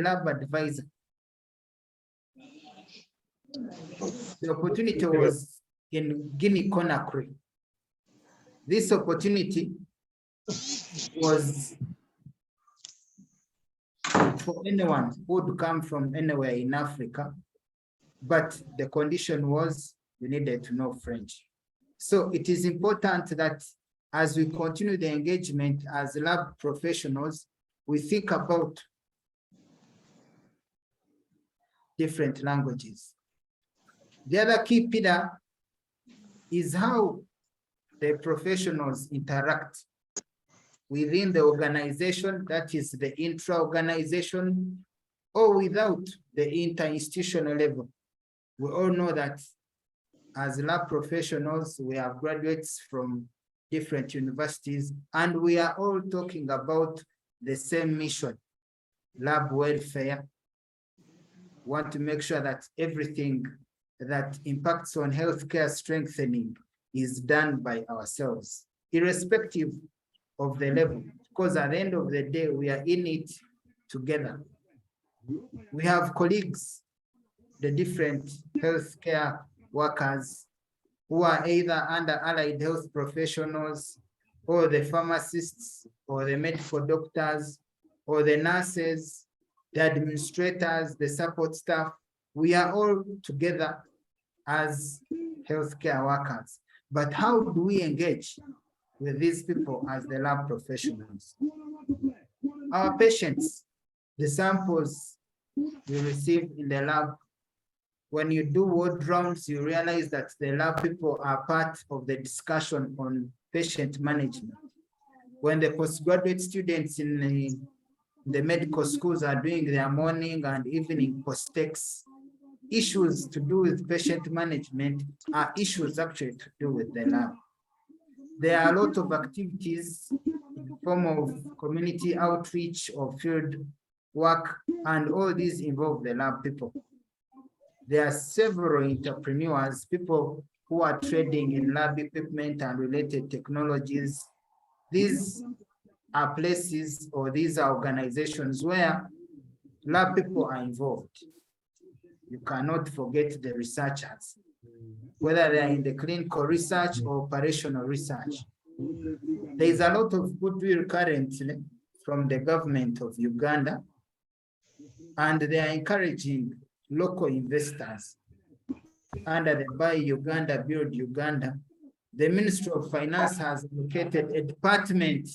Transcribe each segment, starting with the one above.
lab advisor. The opportunity was in Guinea-Conakry. This opportunity was for anyone who would come from anywhere in Africa, but the condition was we needed to know French. So it is important that as we continue the engagement as lab professionals, we think about different languages. The other key pillar is how the professionals interact within the organization, that is the intra-organization, or without the inter-institutional level. We all know that as lab professionals, we have graduates from different universities, and we are all talking about the same mission, lab welfare. We want to make sure that everything that impacts on healthcare strengthening is done by ourselves, irrespective of the level, because at the end of the day, we are in it together. We have colleagues, the different healthcare workers who are either under allied health professionals, or the pharmacists, or the medical doctors, or the nurses, the administrators, the support staff. We are all together as healthcare workers. But how do we engage with these people as the lab professionals? Our patients, the samples we receive in the lab, when you do ward rounds, you realize that the lab people are part of the discussion on patient management. When the postgraduate students in the medical schools are doing their morning and evening post-text, issues to do with patient management are issues actually to do with the lab. There are a lot of activities in the form of community outreach or field work, and all these involve the lab people. There are several entrepreneurs, people who are trading in lab equipment and related technologies. These are places, or these are organizations where lab people are involved. You cannot forget the researchers, whether they are in the clinical research or operational research. There is a lot of goodwill currently from the government of Uganda, and they are encouraging local investors under the Buy Uganda, Build Uganda. The Ministry of Finance has located a department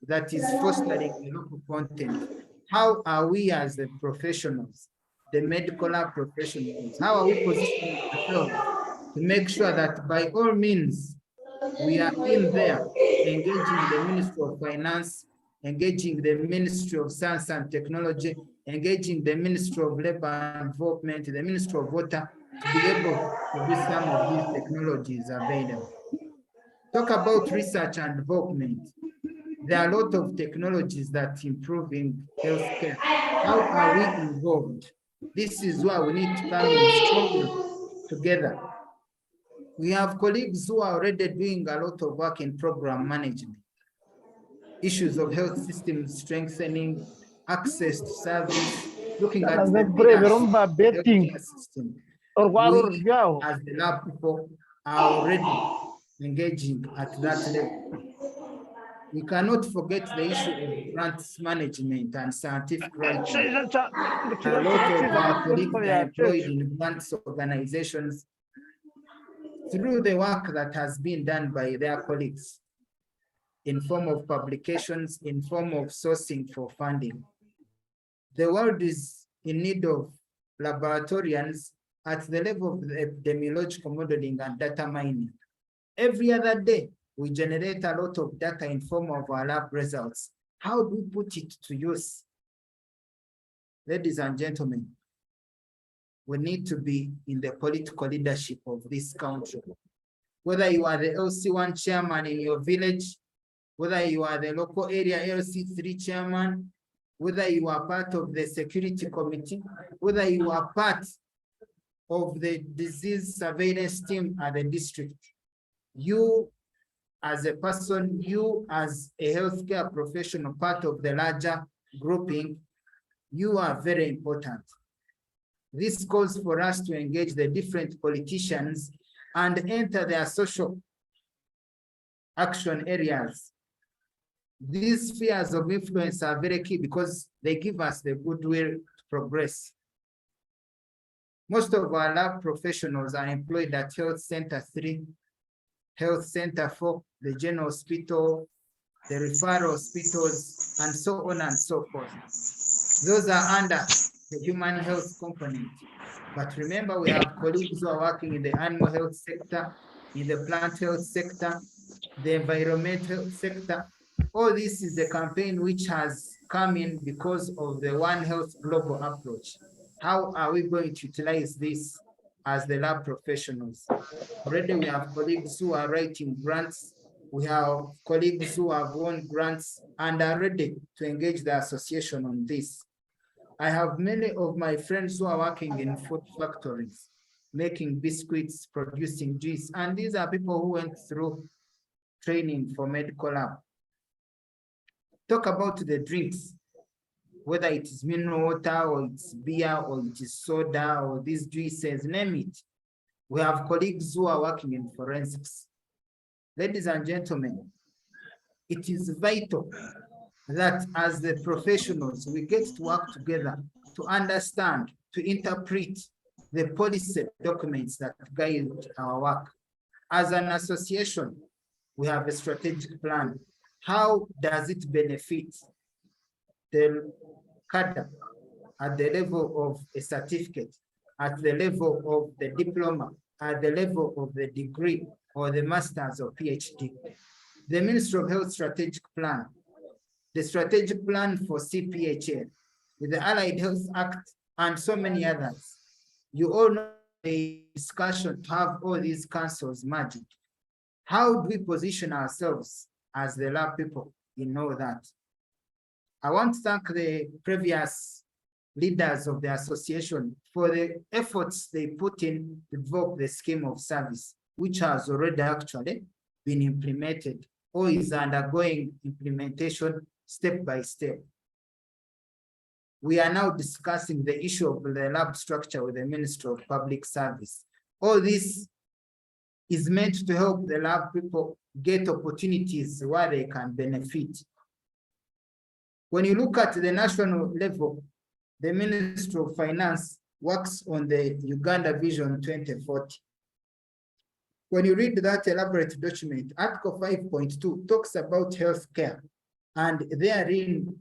that is fostering the local content. How are we as the professionals, the medical lab professionals, how are we positioning ourselves to make sure that by all means we are in there engaging the Ministry of Finance, engaging the Ministry of Science and Technology, engaging the Ministry of Labor and Development, the Ministry of Water, to be able to do some of these technologies available. Talk about research and development. There are a lot of technologies that improve in healthcare. How are we involved? This is why we need to come in strongly together. We have colleagues who are already doing a lot of work in program management, issues of health system strengthening, access to service, looking at the healthcare system. We, as the lab people, are already engaging at that level. We cannot forget the issue of grants management and scientific writing. A lot of our colleagues are employed in grants organizations through the work that has been done by their colleagues in form of publications, in form of sourcing for funding. The world is in need of laboratorians at the level of epidemiological modeling and data mining. Every other day, we generate a lot of data in form of our lab results. How do we put it to use? Ladies and gentlemen, we need to be in the political leadership of this country. Whether you are the LC1 chairman in your village, whether you are the local area LC3 chairman, whether you are part of the security committee, whether you are part of the disease surveillance team at the district, you as a person, you as a healthcare professional, part of the larger grouping, You are very important. This calls for us to engage the different politicians and enter their social action areas. These spheres of influence are very key because they give us the goodwill to progress. Most of our lab professionals are employed at Health Center 3, Health Center 4, the General Hospital, the referral hospitals, and so on and so forth. Those are under the human health component. But remember, we have colleagues who are working in the animal health sector, in the plant health sector, the environmental sector. All this is a campaign which has come in because of the One Health global approach. How are we going to utilize this as the lab professionals? Already we have colleagues who are writing grants. We have colleagues who have won grants and are ready to engage the association on this. I have many of my friends who are working in food factories, making biscuits, producing juice, and these are people who went through training for medical lab. Talk about the drinks, whether it is mineral water or it's beer or it is soda or these juices, name it. We have colleagues who are working in forensics. Ladies and gentlemen, it is vital that as the professionals, we get to work together to understand, to interpret the policy documents that guide our work. As an association, we have a strategic plan. How does it benefit the cadre at the level of a certificate, at the level of the diploma, at the level of the degree or the master's or PhD? The Ministry of Health strategic plan, the strategic plan for CPHL, with the Allied Health Act and so many others. You all know the discussion to have all these councils merged. How do we position ourselves as the lab people in all that? I want to thank the previous leaders of the association for the efforts they put in to develop the scheme of service, which has already actually been implemented or is undergoing implementation step by step. We are now discussing the issue of the lab structure with the Ministry of Public Service. All this is meant to help the lab people get opportunities where they can benefit. When you look at the national level, the Ministry of Finance works on the Uganda Vision 2040. When you read that elaborate document, Article 5.2 talks about healthcare, and therein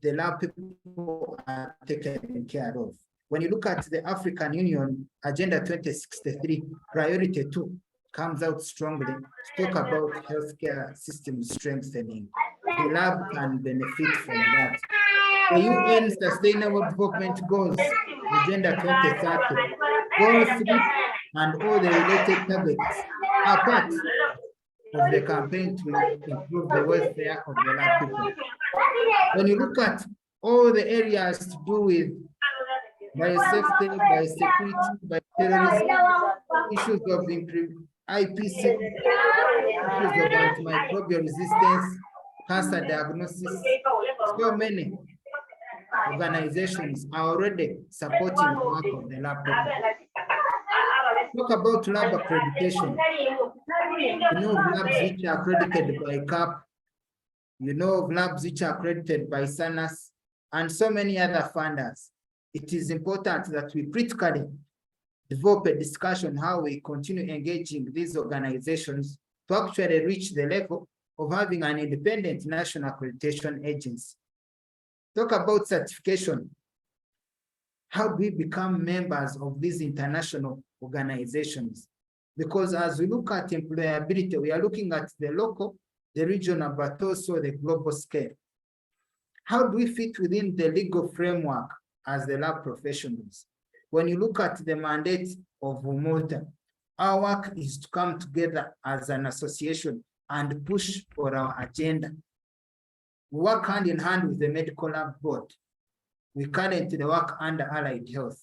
the lab people are taken care of. When you look at the African Union Agenda 2063, Priority 2 comes out strongly to talk about healthcare system strengthening. The lab can benefit from that. The UN Sustainable Development Goals, Agenda 2030, Goal 3 and all the related targets are part of the campaign to improve the welfare of the lab people. When you look at all the areas to do with biosafety, biosecurity, bioterrorism, issues of the IPC, issues of antimicrobial resistance, cancer diagnosis, so many organizations are already supporting the work of the lab people. Talk about lab accreditation. You know of labs which are accredited by CAP, you know of labs which are accredited by SANAS, and so many other funders. It is important that we critically develop a discussion how we continue engaging these organizations to actually reach the level of having an independent national accreditation agency. Talk about certification. How do we become members of these international organizations? Because as we look at employability, we are looking at the local, the regional, but also the global scale. How do we fit within the legal framework as the lab professionals? When you look at the mandate of UMLTA, our work is to come together as an association and push for our agenda. We work hand in hand with the Medical Lab Board. We currently work under Allied Health.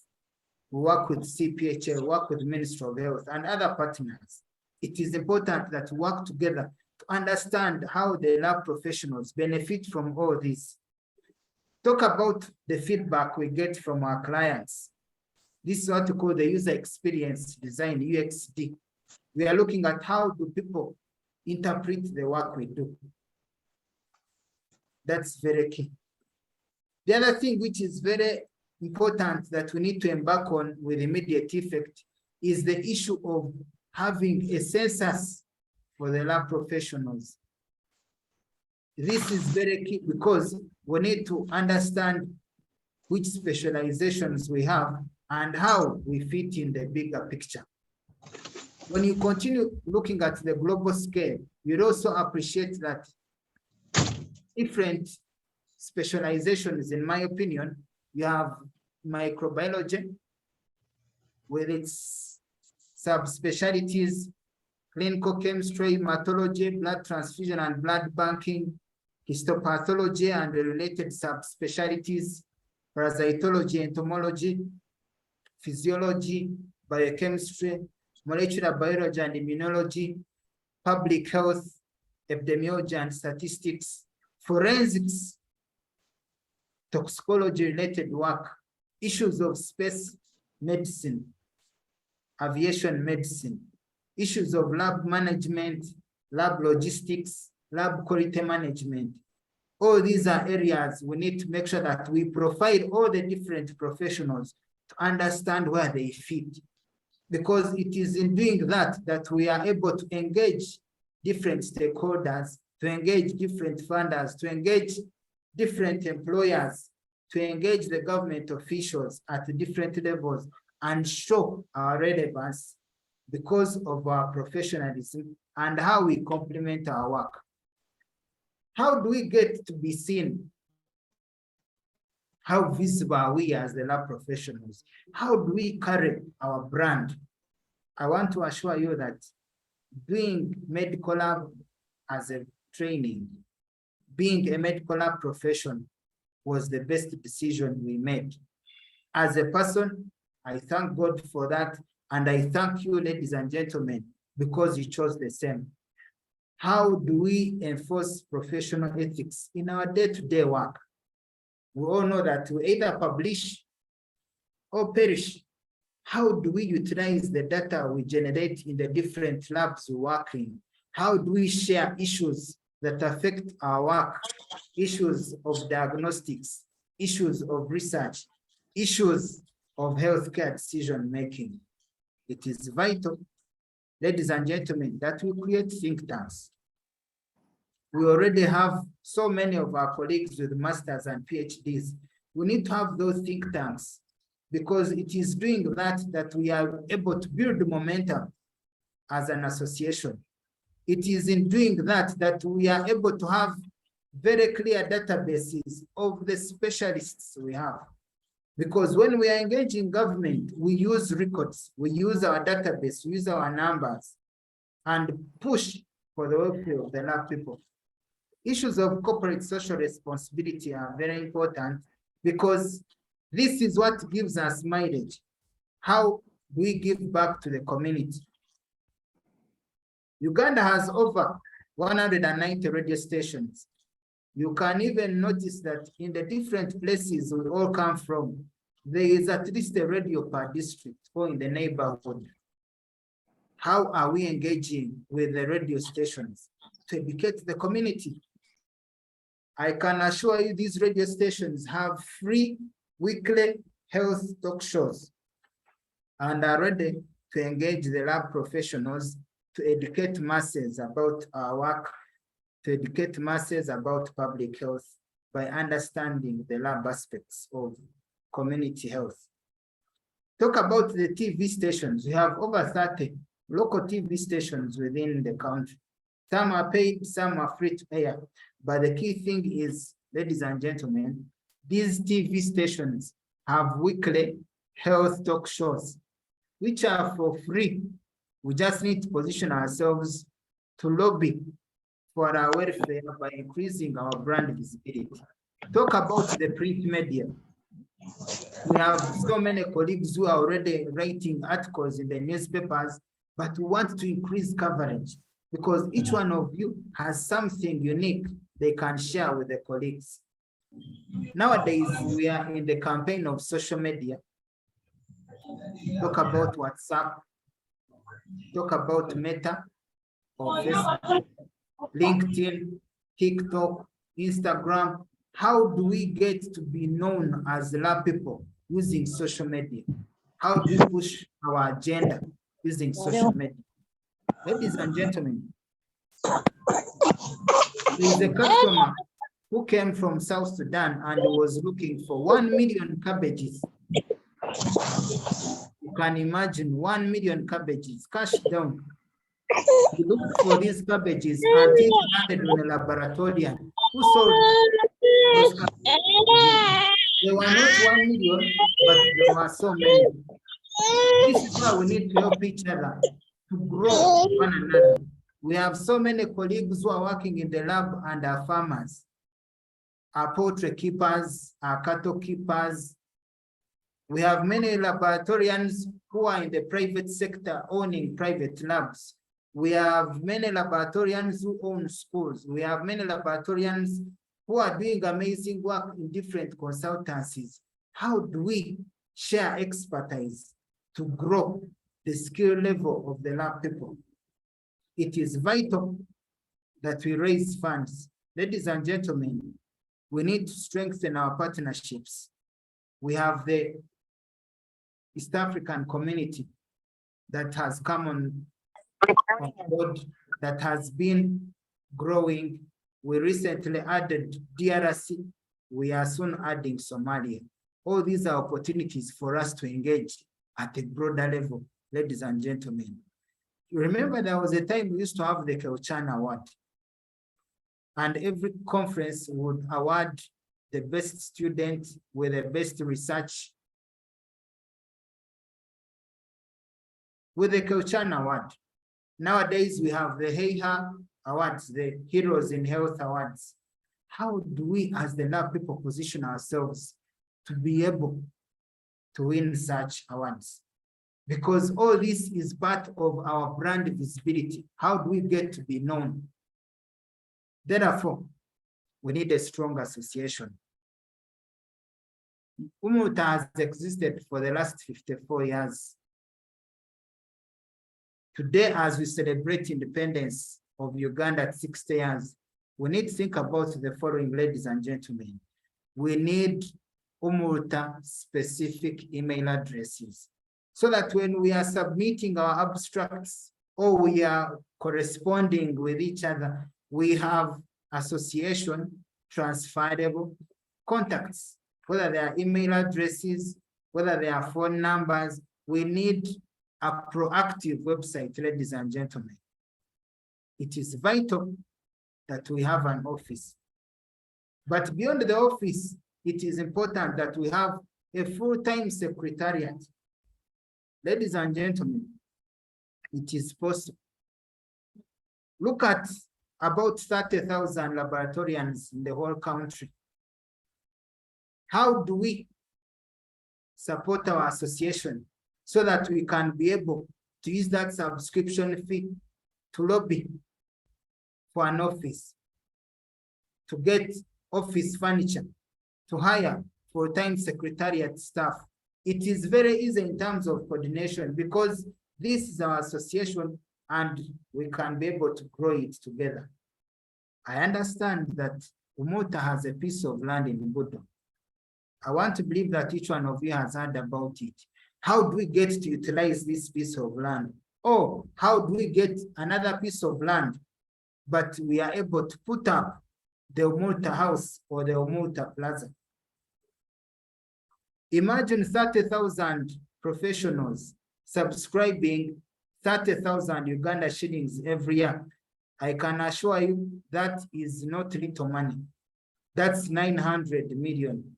We work with CPHL, work with the Ministry of Health and other partners. It is important that we work together to understand how the lab professionals benefit from all this. Talk about the feedback we get from our clients. This is what we call the user experience design, UXD. We are looking at how do people interpret the work we do. That's very key. The other thing which is very important that we need to embark on with immediate effect is the issue of having a census for the lab professionals. This is very key because we need to understand which specializations we have and how we fit in the bigger picture. When you continue looking at the global scale, you'd also appreciate that different specializations, in my opinion, you have microbiology with its subspecialties, clinical chemistry, hematology, blood transfusion and blood banking, histopathology and the related subspecialties, parasitology, entomology, physiology, biochemistry, molecular biology and immunology, public health, epidemiology and statistics, forensics, toxicology-related work, issues of space medicine, aviation medicine, issues of lab management, lab logistics, lab quality management. All these are areas we need to make sure that we profile all the different professionals to understand where they fit. Because it is in doing that that we are able to engage different stakeholders, to engage different funders, to engage different employers, to engage the government officials at different levels and show our relevance because of our professionalism and how we complement our work. How do we get to be seen? How visible are we as the lab professionals? How do we carry our brand? I want to assure you that doing medical lab as a training, being a medical lab profession was the best decision we made. As a person, I thank God for that. And I thank you, ladies and gentlemen, because you chose the same. How do we enforce professional ethics in our day-to-day work? We all know that we either publish or perish. How do we utilize the data we generate in the different labs we work in? How do we share issues that affect our work, issues of diagnostics, issues of research, issues of healthcare decision-making? It is vital, ladies and gentlemen, that we create think tanks. We already have so many of our colleagues with masters and PhDs. We need to have those think tanks because it is doing that that we are able to build momentum as an association. It is in doing that that we are able to have very clear databases of the specialists we have. Because when we are engaging government, we use records, we use our database, we use our numbers, and push for the welfare of the lab people. Issues of corporate social responsibility are very important because this is what gives us mileage. How do we give back to the community? Uganda has over 190 radio stations. You can even notice that in the different places we all come from, there is at least a radio per district or in the neighborhood. How are we engaging with the radio stations to educate the community? I can assure you these radio stations have free weekly health talk shows and are ready to engage the lab professionals to educate masses about our work, to educate masses about public health by understanding the lab aspects of community health. Talk about the TV stations. We have over 30 local TV stations within the country. Some are paid, some are free to air. But the key thing is, ladies and gentlemen, these TV stations have weekly health talk shows, which are for free. We just need to position ourselves to lobby for our welfare by increasing our brand visibility. Talk about the print media. We have so many colleagues who are already writing articles in the newspapers, but we want to increase coverage because each one of you has something unique they can share with the colleagues. Nowadays, we are in the campaign of social media. Talk about WhatsApp, talk about Meta or Facebook, LinkedIn, TikTok, Instagram. How do we get to be known as lab people using social media? How do we push our agenda using social media? Ladies and gentlemen, there is a customer who came from South Sudan and was looking for 1 million cabbages. You can imagine 1 million cabbages, cash down. He looked for these cabbages until he landed on a laboratorian who sold those cabbages. They were not 1 million, but there were so many. This is why we need to help each other to grow one another. We have so many colleagues who are working in the lab and are farmers, are poultry keepers, are cattle keepers. We have many laboratorians who are in the private sector owning private labs. We have many laboratorians who own schools. We have many laboratorians who are doing amazing work in different consultancies. How do we share expertise to grow the skill level of the lab people? It is vital that we raise funds. Ladies and gentlemen, we need to strengthen our partnerships. We have the East African community that has come on board, that has been growing. We recently added DRC. We are soon adding Somalia. All these are opportunities for us to engage at a broader level, ladies and gentlemen. Remember, there was a time we used to have the Kelchan Award, and every conference would award the best student with the best research with the Kelchan Award. Nowadays, we have the HEIHA Awards, the Heroes in Health Awards. How do we, as the lab people, position ourselves to be able to win such awards? Because all this is part of our brand visibility. How do we get to be known? Therefore, we need a strong association. UMLTA has existed for the last 54 years. Today, as we celebrate independence of Uganda at 60 years, we need to think about the following, ladies and gentlemen. We need UMLTA specific email addresses, so that when we are submitting our abstracts or we are corresponding with each other, we have association transferable contacts, whether they are email addresses, whether they are phone numbers. We need a proactive website, ladies and gentlemen. It is vital that we have an office. But beyond the office, it is important that we have a full-time secretariat. Ladies and gentlemen, it is possible. Look at about 30,000 laboratorians in the whole country. How do we support our association so that we can be able to use that subscription fee to lobby for an office, to get office furniture, to hire full-time secretariat staff? It is very easy in terms of coordination, because this is our association and we can be able to grow it together. I understand that UMLTA has a piece of land in Budo. I want to believe that each one of you has heard about it. How do we get to utilize this piece of land? Or how do we get another piece of land, but we are able to put up the UMLTA house or the UMLTA plaza? Imagine 30,000 professionals subscribing 30,000 Uganda shillings every year. I can assure you that is not little money. That's 900 million.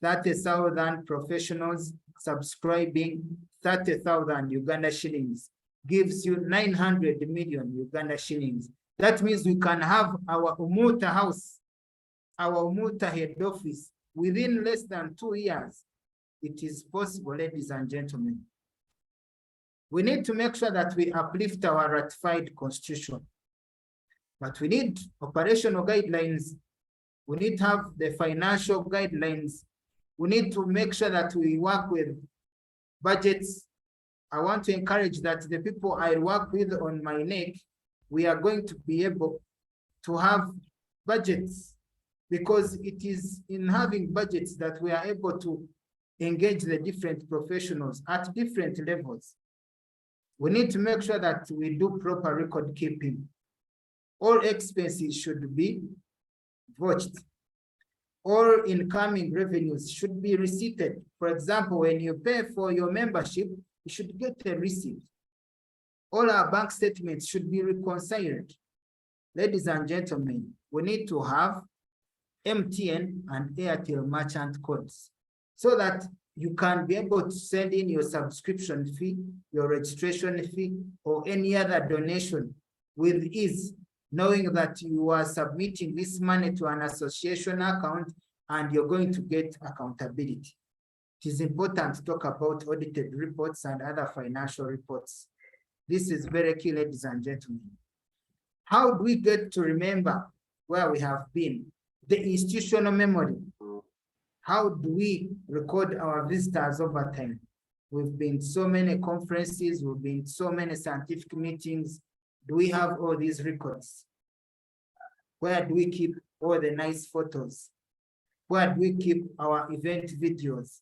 30,000 professionals subscribing 30,000 Uganda shillings gives you 900 million Uganda shillings. That means we can have our UMLTA house, our UMLTA head office within less than 2 years. It is possible, ladies and gentlemen. We need to make sure that we uplift our ratified constitution, but we need operational guidelines. We need to have the financial guidelines. We need to make sure that we work with budgets. I want to encourage that the people I work with on my neck, we are going to be able to have budgets, because it is in having budgets that we are able to engage the different professionals at different levels. We need to make sure that we do proper record keeping. All expenses should be vouched. All incoming revenues should be receipted. For example, when you pay for your membership, you should get a receipt. All our bank statements should be reconciled. Ladies and gentlemen, we need to have MTN and Airtel merchant codes so that you can be able to send in your subscription fee, your registration fee, or any other donation with ease, knowing that you are submitting this money to an association account and you're going to get accountability. It is important to talk about audited reports and other financial reports. This is very key, ladies and gentlemen. How do we get to remember where we have been? The institutional memory. How do we record our visitors over time? We've been to so many conferences, we've been to so many scientific meetings. Do we have all these records? Where do we keep all the nice photos? Where do we keep our event videos?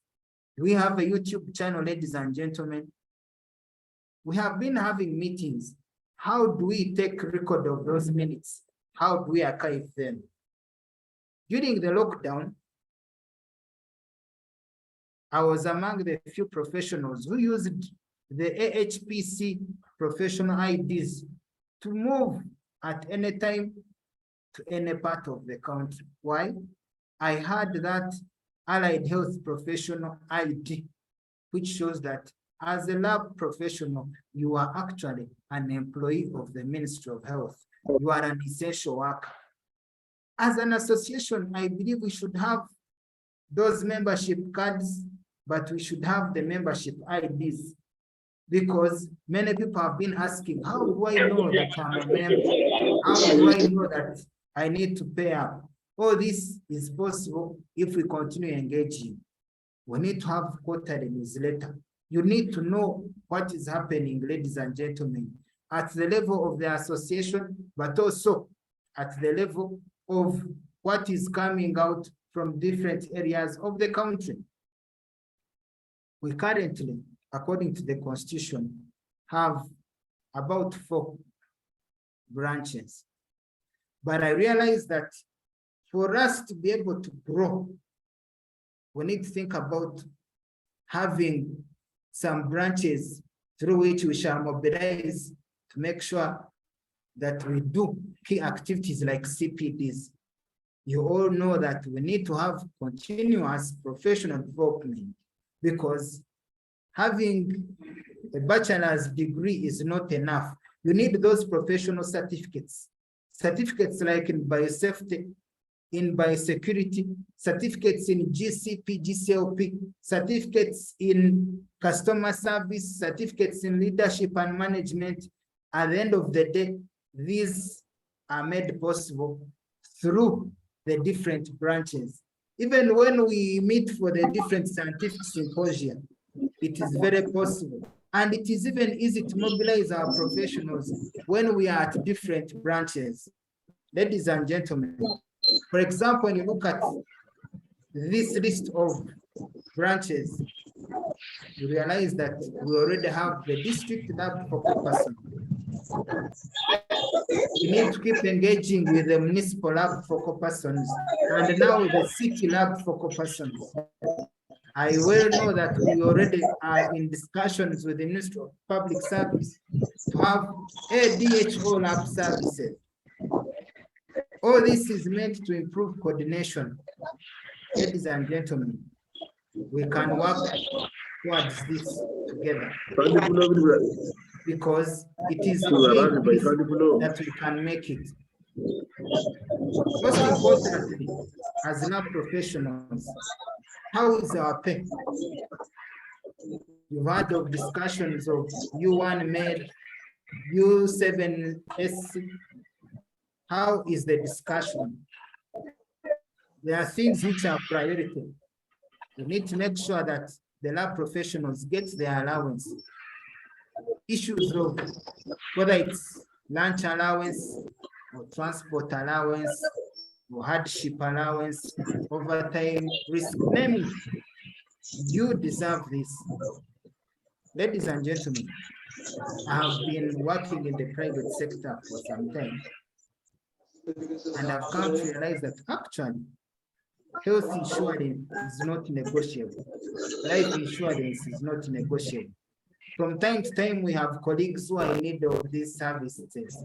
Do we have a YouTube channel, ladies and gentlemen? We have been having meetings. How do we take record of those minutes? How do we archive them? During the lockdown, I was among the few professionals who used the AHPC professional IDs to move at any time to any part of the country. Why? I had that allied health professional ID, which shows that as a lab professional, you are actually an employee of the Ministry of Health. You are an essential worker. As an association, I believe we should have those membership cards, but we should have the membership IDs, because many people have been asking, how do I know that I'm a member? How do I know that I need to pay up? All this is possible if we continue engaging. We need to have quarterly newsletter. You need to know what is happening, ladies and gentlemen, at the level of the association, but also at the level of what is coming out from different areas of the country. We currently, according to the Constitution, have about 4 branches. But I realize that for us to be able to grow, we need to think about having some branches through which we shall mobilize to make sure that we do key activities like CPDs. You all know that we need to have continuous professional development, because having a bachelor's degree is not enough. You need those professional certificates. Certificates like in biosafety, in biosecurity, certificates in GCP, GCLP, certificates in customer service, certificates in leadership and management. At the end of the day, these are made possible through the different branches. Even when we meet for the different scientific symposia, it is very possible. And it is even easy to mobilize our professionals when we are at different branches. Ladies and gentlemen, for example, when you look at this list of branches, you realize that we already have the district lab focal person. We need to keep engaging with the municipal lab focal persons, and now the city lab focal persons. I well know that we already are in discussions with the Ministry of Public Service to have ADHO lab services. All this is meant to improve coordination. Ladies and gentlemen, we can work towards this together, because it is doing this that we can make it. Most importantly, as lab professionals, how is our pay? You've heard of discussions of U1 MED, U7S. How is the discussion? There are things which are priority. We need to make sure that the lab professionals get their allowance. Issues of whether it's lunch allowance or transport allowance or hardship allowance, overtime, risk, name it. You deserve this. Ladies and gentlemen, I have been working in the private sector for some time, and I've come to realize that actually health insurance is not negotiable. Life insurance is not negotiable. From time to time, we have colleagues who are in need of these services.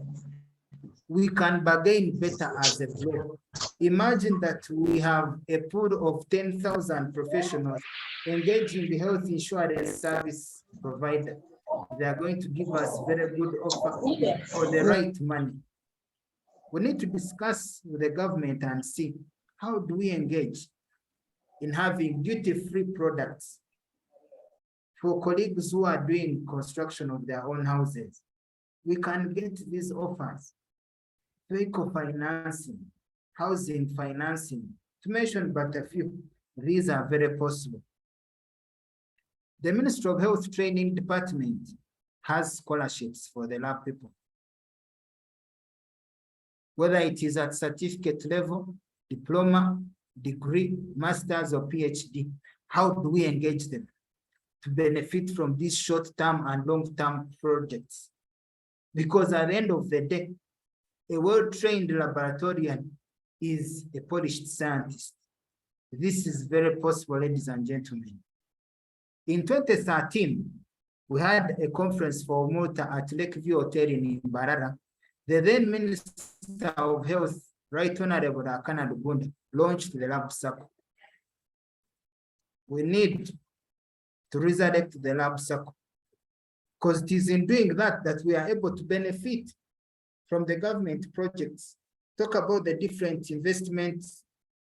We can bargain better as a group. Imagine that we have a pool of 10,000 professionals engaging the health insurance service provider. They are going to give us very good offer for the right money. We need to discuss with the government and see how do we engage in having duty-free products for colleagues who are doing construction of their own houses. We can get these offers. Vehicle financing, housing financing, to mention but a few, these are very possible. The Ministry of Health Training Department has scholarships for the lab people. Whether it is at certificate level, diploma, degree, master's or PhD, how do we engage them to benefit from these short-term and long-term projects? Because at the end of the day, a well-trained laboratorian is a polished scientist. This is very possible, ladies and gentlemen. In 2013, we had a conference for UMLTA at Lakeview Hotel in Mbarara. The then Minister of Health, Right Honorable Akana Lugunda, launched the lab circle. We need to resurrect the lab circle, because it is in doing that that we are able to benefit from the government projects. Talk about the different investment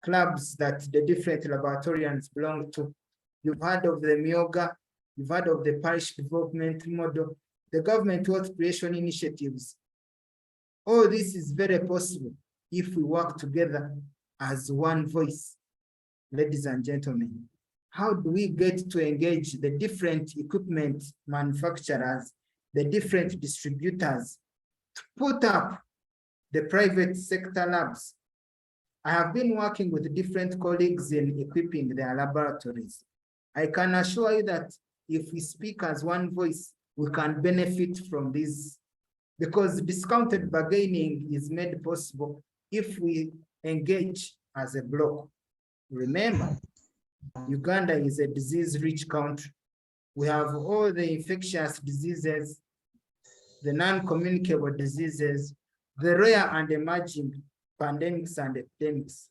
clubs that the different laboratorians belong to. You've heard of the MIOGA, you've heard of the parish development model, the government wealth creation initiatives. All this is very possible if we work together as one voice. Ladies and gentlemen, how do we get to engage the different equipment manufacturers, the different distributors, to put up the private sector labs? I have been working with different colleagues in equipping their laboratories. I can assure you that if we speak as one voice, we can benefit from this, because discounted bargaining is made possible if we engage as a bloc. Remember, Uganda is a disease-rich country. We have all the infectious diseases, the non-communicable diseases, the rare and emerging pandemics and epidemics.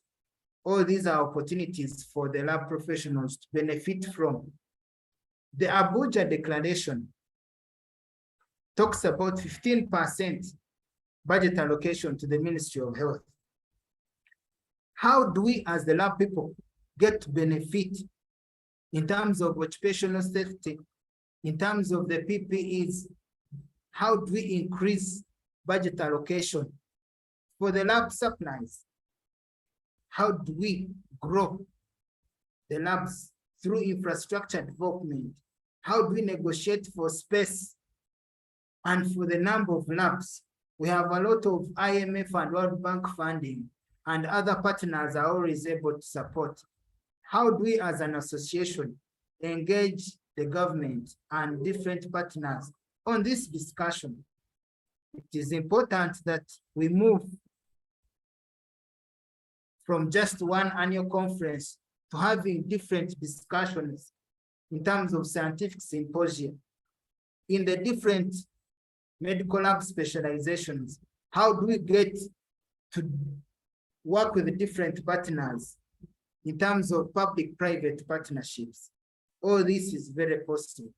All these are opportunities for the lab professionals to benefit from. The Abuja Declaration talks about 15% budget allocation to the Ministry of Health. How do we as the lab people get to benefit in terms of occupational safety, in terms of the PPEs? How do we increase budget allocation for the lab supplies? How do we grow the labs through infrastructure development? How do we negotiate for space and for the number of labs? We have a lot of IMF and World Bank funding, and other partners are always able to support. How do we as an association engage the government and different partners on this discussion? It is important that we move from just one annual conference to having different discussions in terms of scientific symposium in the different medical lab specializations. How do we get to work with the different partners in terms of public-private partnerships? All this is very possible.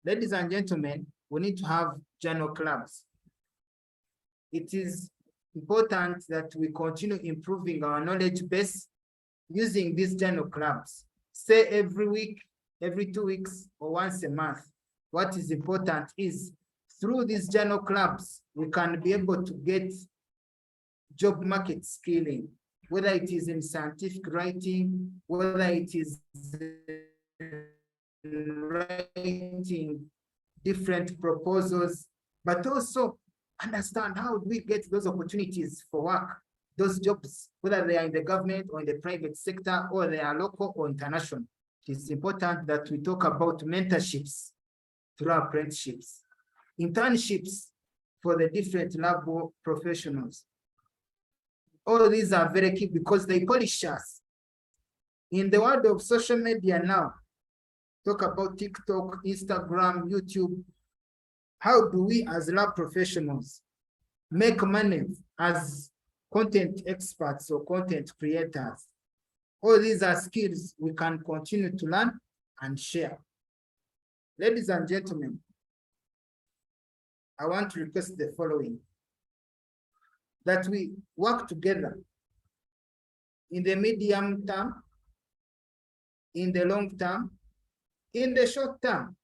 Ladies and gentlemen, we need to have journal clubs. It is important that we continue improving our knowledge base using these journal clubs. Say every week, every 2 weeks, or once a month. What is important is through these journal clubs, we can be able to get job market skilling. whether it is in scientific writing, whether it is writing different proposals, but also understand how do we get those opportunities for work, those jobs, whether they are in the government or in the private sector, or they are local or international. It is important that we talk about mentorships through apprenticeships, internships for the different lab professionals. All these are very key because they polish us. In the world of social media now, talk about TikTok, Instagram, YouTube. How do we as lab professionals make money as content experts or content creators? All these are skills we can continue to learn and share. Ladies and gentlemen, I want to request the following: that we work together in the medium term, in the long term, in the short term.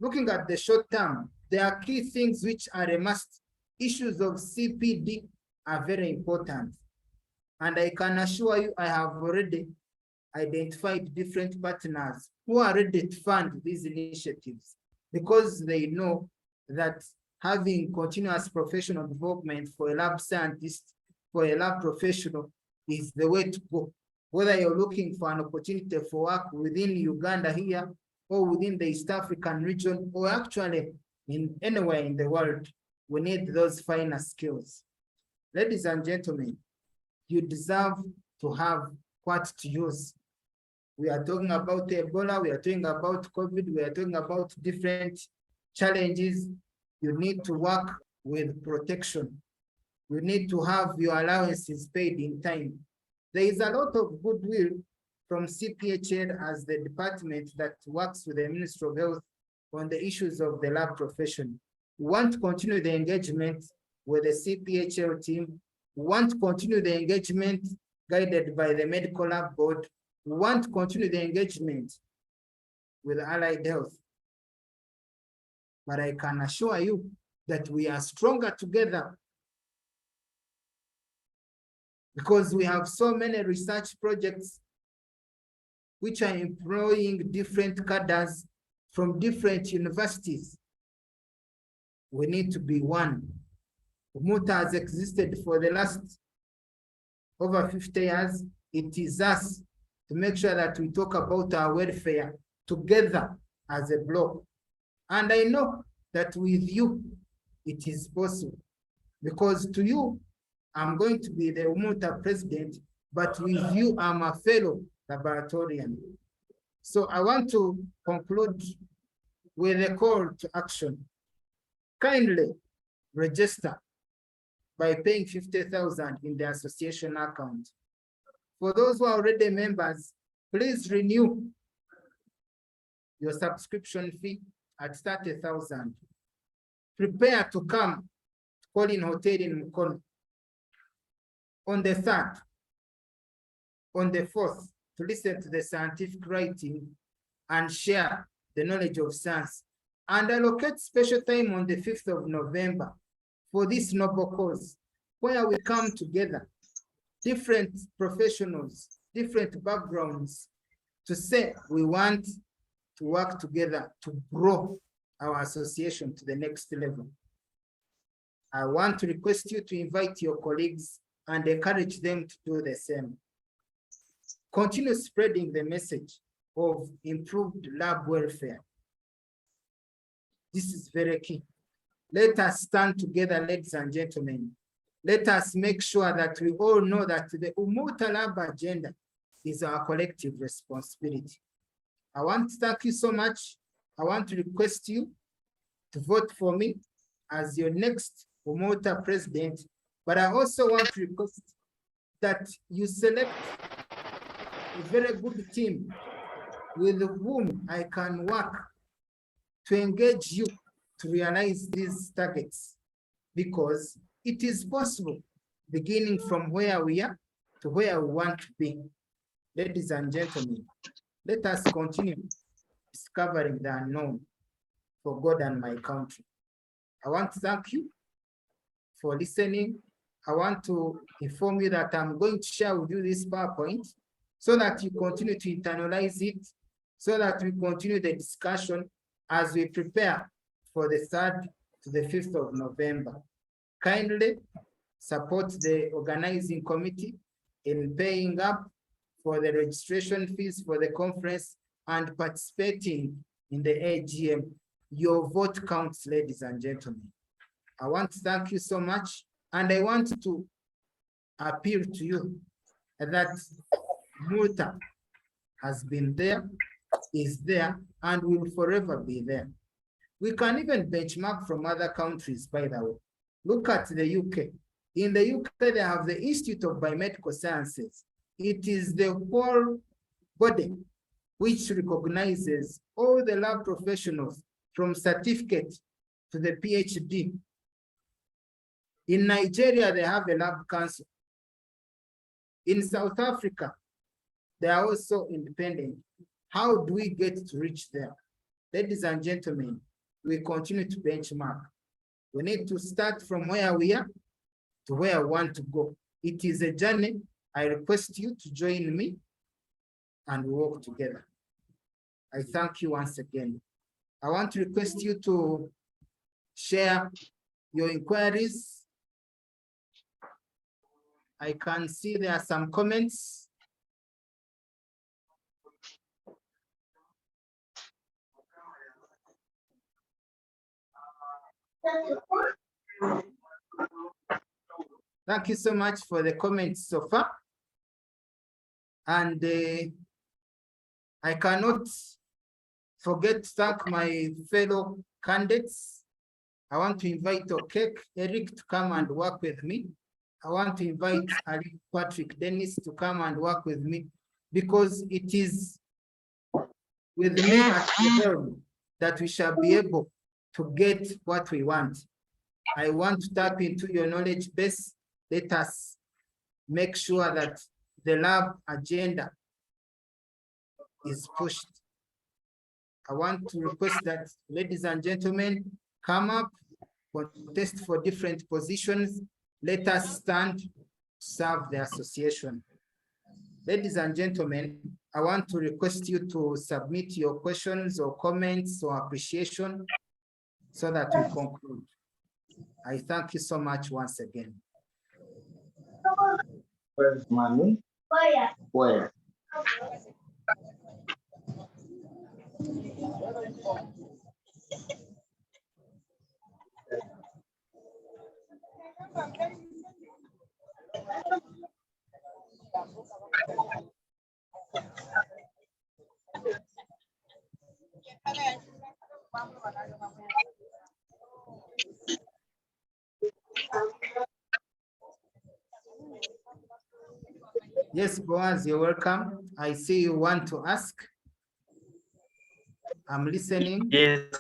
Looking at the short term, there are key things which are a must. Issues of CPD are very important. And I can assure you, I have already identified different partners who are ready to fund these initiatives because they know that having continuous professional development for a lab scientist, for a lab professional, is the way to go. Whether you're looking for an opportunity for work within Uganda here, or within the East African region, or actually in anywhere in the world, we need those finer skills. Ladies and gentlemen, you deserve to have what to use. We are talking about Ebola, we are talking about COVID, we are talking about different challenges. You need to work with protection. You need to have your allowances paid in time. There is a lot of goodwill from CPHL as the department that works with the Ministry of Health on the issues of the lab profession. We want to continue the engagement with the CPHL team. We want to continue the engagement guided by the Medical Lab Board. We want to continue the engagement with Allied Health. But I can assure you that we are stronger together because we have so many research projects which are employing different cadres from different universities. We need to be one. UMLTA has existed for the last over 50 years. It is us to make sure that we talk about our welfare together as a bloc. And I know that with you, it is possible. Because to you, I'm going to be the UMLTA president, but with you, I'm a fellow laboratorian. So I want to conclude with a call to action. Kindly register by paying 50,000 in the association account. For those who are already members, please renew your subscription fee at 30,000. Prepare to come to Colin Hotel in Mukono on the 3rd, on the 4th, to listen to the scientific writing and share the knowledge of science, and allocate special time on the 5th of November for this noble cause, where we come together, different professionals, different backgrounds, to say we want to work together to grow our association to the next level. I want to request you to invite your colleagues and encourage them to do the same. Continue spreading the message of improved lab welfare. This is very key. Let us stand together, ladies and gentlemen. Let us make sure that we all know that the UMLTA lab agenda is our collective responsibility. I want to thank you so much. I want to request you to vote for me as your next UMLTA president, but I also want to request that you select a very good team with whom I can work to engage you to realize these targets, because it is possible beginning from where we are to where we want to be. Ladies and gentlemen, let us continue discovering the unknown for God and my country. I want to thank you for listening I want to inform you that I'm going to share with you this PowerPoint so that you continue to internalize it, so that we continue the discussion as we prepare for the 3rd to the 5th of November. Kindly support the organizing committee in paying up for the registration fees for the conference and participating in the AGM. Your vote counts, ladies and gentlemen. I want to thank you so much, and I want to appeal to you that UMLTA has been there, is there, and will forever be there. We can even benchmark from other countries, by the way. Look at the UK. In the UK, they have the Institute of Biomedical Sciences. It is the whole body which recognizes all the lab professionals from certificate to the PhD. In Nigeria, they have a lab council. In South Africa, they are also independent. How do we get to reach there? Ladies and gentlemen, we continue to benchmark. We need to start from where we are to where I want to go. It is a journey. I request you to join me and walk together. I thank you once again. I want to request you to share your inquiries. I can see there are some comments. Thank you so much for the comments so far. And I cannot forget to thank my fellow candidates. I want to invite Eric to come and work with me. I want to invite Ali Patrick Dennis to come and work with me, because it is with me at the helm that we shall be able to get what we want. I want to tap into your knowledge base. Let us make sure that the lab agenda is pushed. I want to request that, ladies and gentlemen, come up, contest for different positions. Let us stand to serve the association. Ladies and gentlemen, I want to request you to submit your questions or comments or appreciation so that we conclude. I thank you so much once again. Where's money? Where? Yes, Boaz, you're welcome. I see you want to ask. I'm listening. Yes,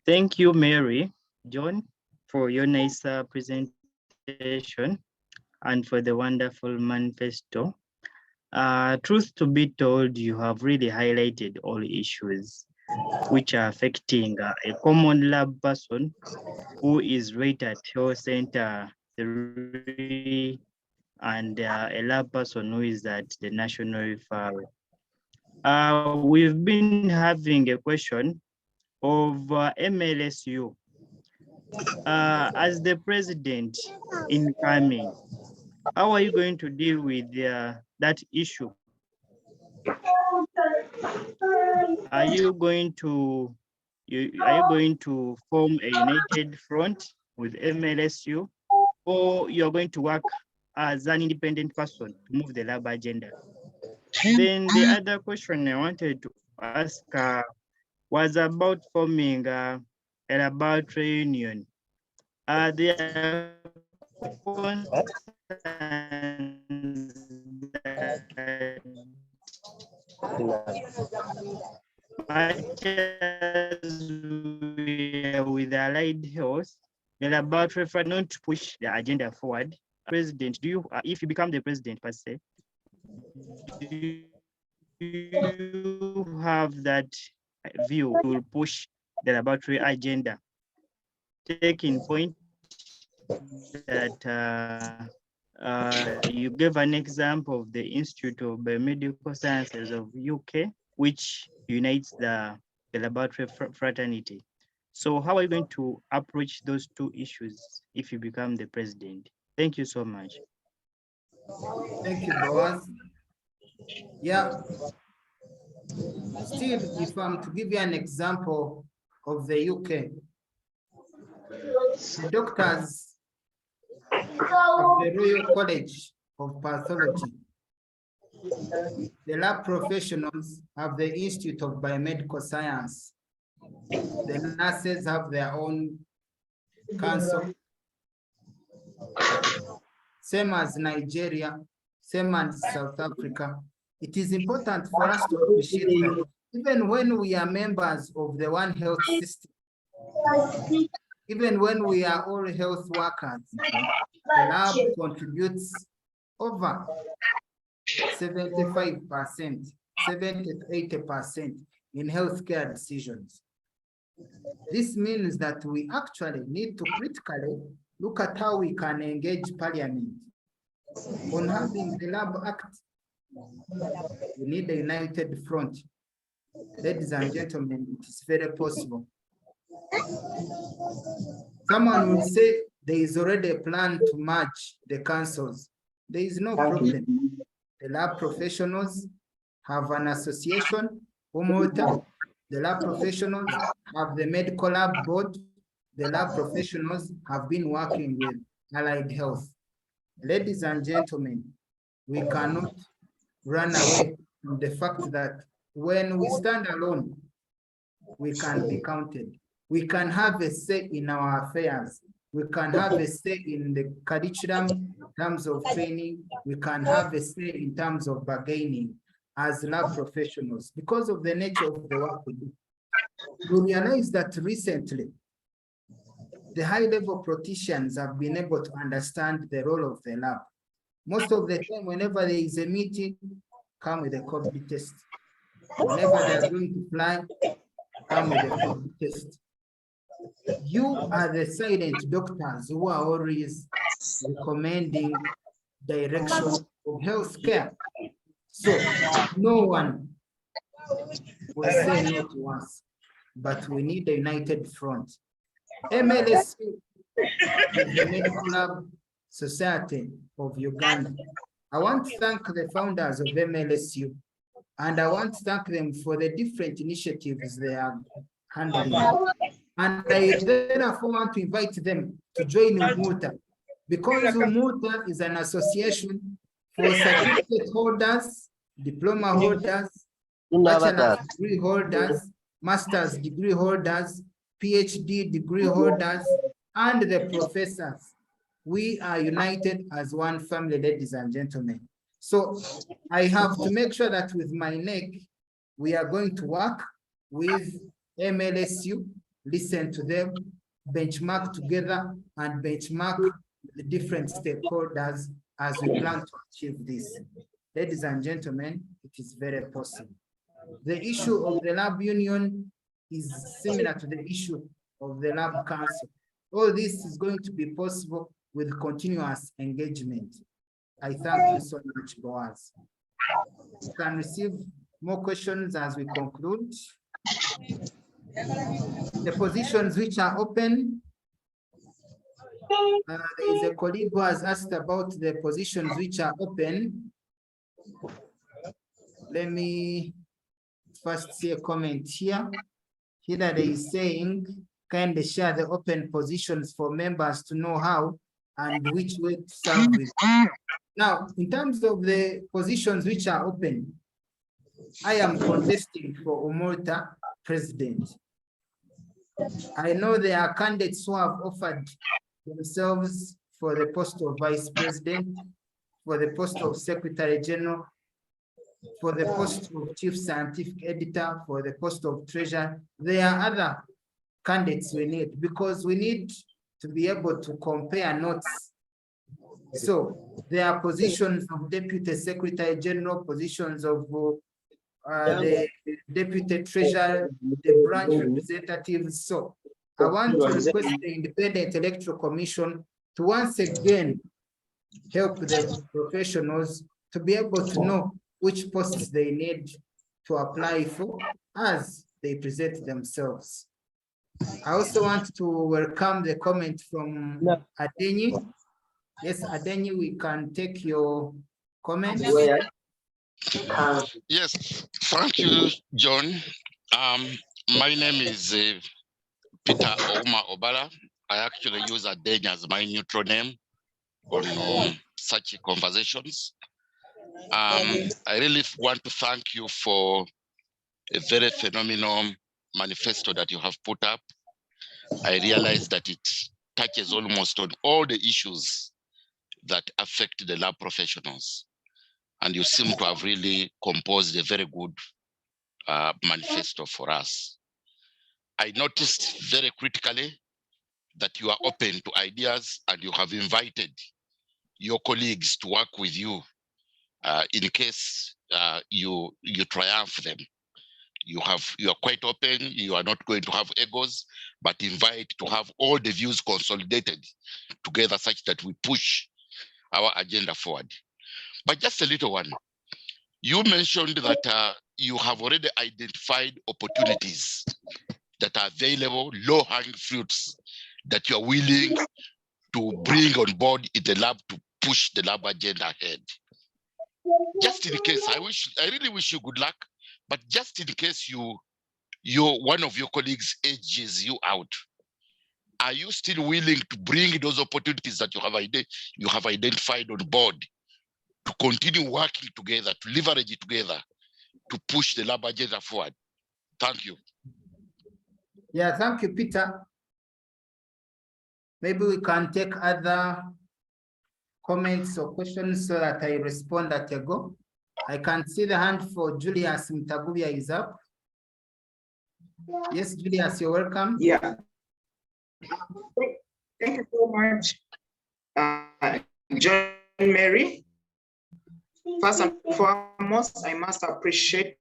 thank you, Mary, John, for your nice presentation and for the wonderful manifesto. Truth to be told, you have really highlighted all issues which are affecting a common lab person who is right at health center 3 and a lab person who is at the national referral. We've been having a question of MLSU. As the president incoming, how are you going to deal with that issue? Are you going to form a united front with MLSU, or you're going to work as an independent person to move the lab agenda? Then the other question I wanted to ask was about forming a laboratory union. There are with allied health, the laboratory for not to push the agenda forward. President, do you, if you become the president per se, do you have that view to push the laboratory agenda, taking point that you gave an example of the Institute of Biomedical Sciences of UK, which unites the laboratory fraternity. So how are you going to approach those two issues if you become the president? Thank you so much. Thank you, Boaz. Yeah. Still, if I'm to give you an example of the UK, the doctors of the Royal College of Pathology, the lab professionals have the Institute of Biomedical Science. The nurses have their own council. Same as Nigeria, same as South Africa. It is important for us to appreciate that even when we are members of the One Health system, even when we are all health workers, the lab contributes over 75%, 70 to 80% in healthcare decisions. This means that we actually need to critically look at how we can engage Parliament on having the Lab Act. We need a united front. Ladies and gentlemen, it is very possible. Someone will say there is already a plan to merge the councils. There is no problem. The lab professionals have an association, UMLTA. The lab professionals have the medical lab board. The lab professionals have been working with allied health. Ladies and gentlemen, we cannot run away from the fact that when we stand alone, we can be counted. We can have a say in our affairs. We can have a say in the curriculum in terms of training. We can have a say in terms of bargaining as lab professionals because of the nature of the work we do. We realize that recently, the high-level politicians have been able to understand the role of the lab. Most of the time, whenever there is a meeting, come with a COVID test. Whenever they're going to fly, come with a COVID test. You are the silent doctors who are always recommending direction of healthcare. So no one will say no to us, but we need a united front. MLSU is the Medical Lab Society of Uganda. I want to thank the founders of MLSU, and I want to thank them for the different initiatives they are handling. And I therefore want to invite them to join UMLTA, because UMLTA is an association for certificate holders, diploma holders, bachelor's degree holders, master's degree holders, PhD degree holders, and the professors. We are united as one family, ladies and gentlemen. So I have to make sure that with my neck, we are going to work with MLSU, listen to them, benchmark together, and benchmark the different stakeholders as we plan to achieve this. Ladies and gentlemen, it is very possible. The issue of the lab union is similar to the issue of the lab council. All this is going to be possible with continuous engagement. I thank you so much, Boaz. You can receive more questions as we conclude. The positions which are open, there is a colleague who has asked about the positions which are open. Let me first see a comment here. Hillary is saying, kindly share the open positions for members to know how and which way to serve with. Now, in terms of the positions which are open, I am contesting for UMLTA president. I know there are candidates who have offered themselves for the post of vice president, for the post of secretary general, for the post of chief scientific editor, for the post of treasurer. There are other candidates we need because we need to be able to compare notes. So there are positions of deputy secretary general, positions of the deputy treasurer, the branch representatives. So I want to request the Independent Electoral Commission to once again help the professionals to be able to know which posts they need to apply for as they present themselves. I also want to welcome the comment from Adenyi. Yes, Adenyi, we can take your comment. Yes, thank you, John. My name is Peter Ouma Obala. I actually use Adenyi as my neutral name on such conversations. I really want to thank you for a very phenomenal manifesto that you have put up. I realize that it touches almost on all the issues that affect the lab professionals. And you seem to have really composed a very good manifesto for us. I noticed very critically that you are open to ideas and you have invited your colleagues to work with you in case you triumph them. You are quite open. You are not going to have egos, but invite to have all the views consolidated together such that we push our agenda forward. But just a little one. You mentioned that you have already identified opportunities that are available, low-hanging fruits that you are willing to bring on board in the lab to push the lab agenda ahead. Just in case, I really wish you good luck, but just in case one of your colleagues ages you out, are you still willing to bring those opportunities that you have identified on board to continue working together, to leverage it together, to push the lab agenda forward? Thank you. Yeah, thank you, Peter. Maybe we can take other comments or questions so that I respond at a go. I can see the hand for Julius Mtagubia is up. Yes, Julius, you're welcome. Yeah. Thank you so much, John Mary. First and foremost, I must appreciate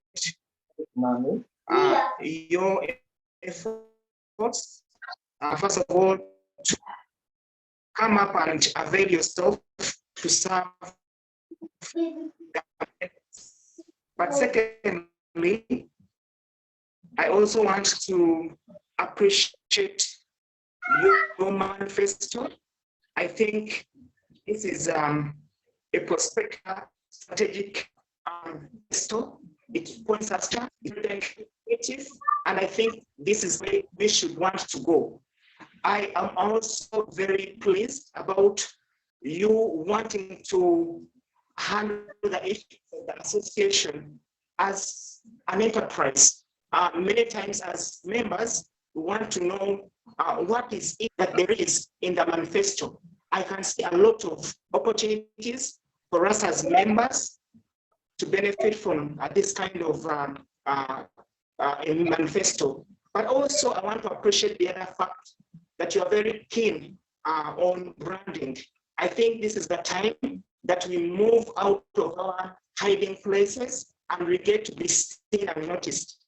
your efforts. First of all, to come up and avail yourself to serve. But secondly, I also want to appreciate your manifesto. I think this is a prospective strategic manifesto. It points us to creative, and I think this is where we should want to go. I am also very pleased about you wanting to handle the issue of the association as an enterprise. Many times as members, we want to know what is it that there is in the manifesto. I can see a lot of opportunities for us as members to benefit from this kind of manifesto. But also I want to appreciate the other fact that you are very keen on branding. I think this is the time that we move out of our hiding places and we get to be seen and noticed,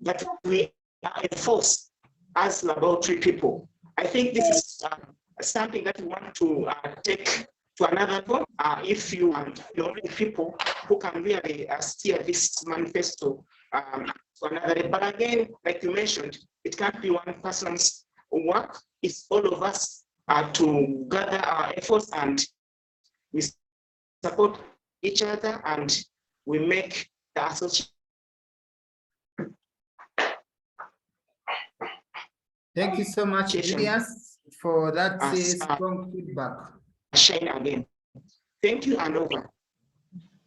that we are a force as laboratory people. I think this is something that we want to take to another level. If you want the only people who can really steer this manifesto to another level. But again, like you mentioned, it can't be one person's work. It's all of us to gather our efforts and we support each other and we make the association. Thank you so much, Julius, for that strong feedback. Shine again. Thank you and over.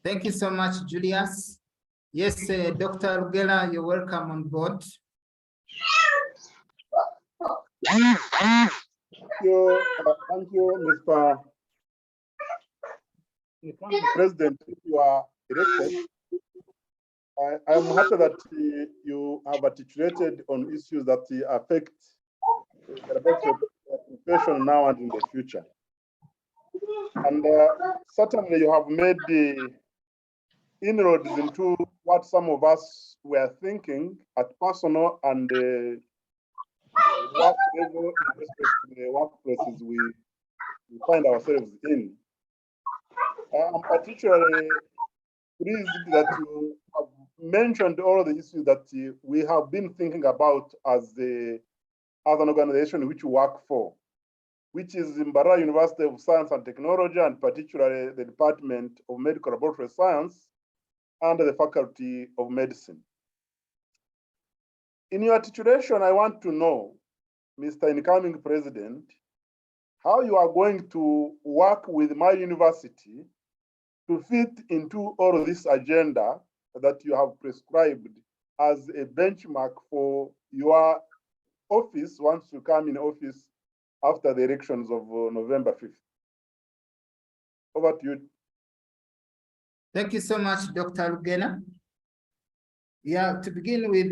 Thank you so much, Julius. Yes, Dr. Rugela, you're welcome on board. Thank you, Mr. President. You are elected. I am happy that you have articulated on issues that affect the profession now and in the future. And certainly you have made the inroads into what some of us were thinking at personal and work level in respect to the workplaces we we find ourselves in. I'm particularly pleased that you have mentioned all the issues that we have been thinking about as an organization which we work for, which is Mbarara University of Science and Technology, and particularly the Department of Medical Laboratory Science and the Faculty of Medicine. In your titulation, I want to know, Mr. Incoming President, how you are going to work with my university to fit into all of this agenda that you have prescribed as a benchmark for your office once you come in office after the elections of November 5th. Over to you. Thank you so much, Dr. Lugena. Yeah, to begin with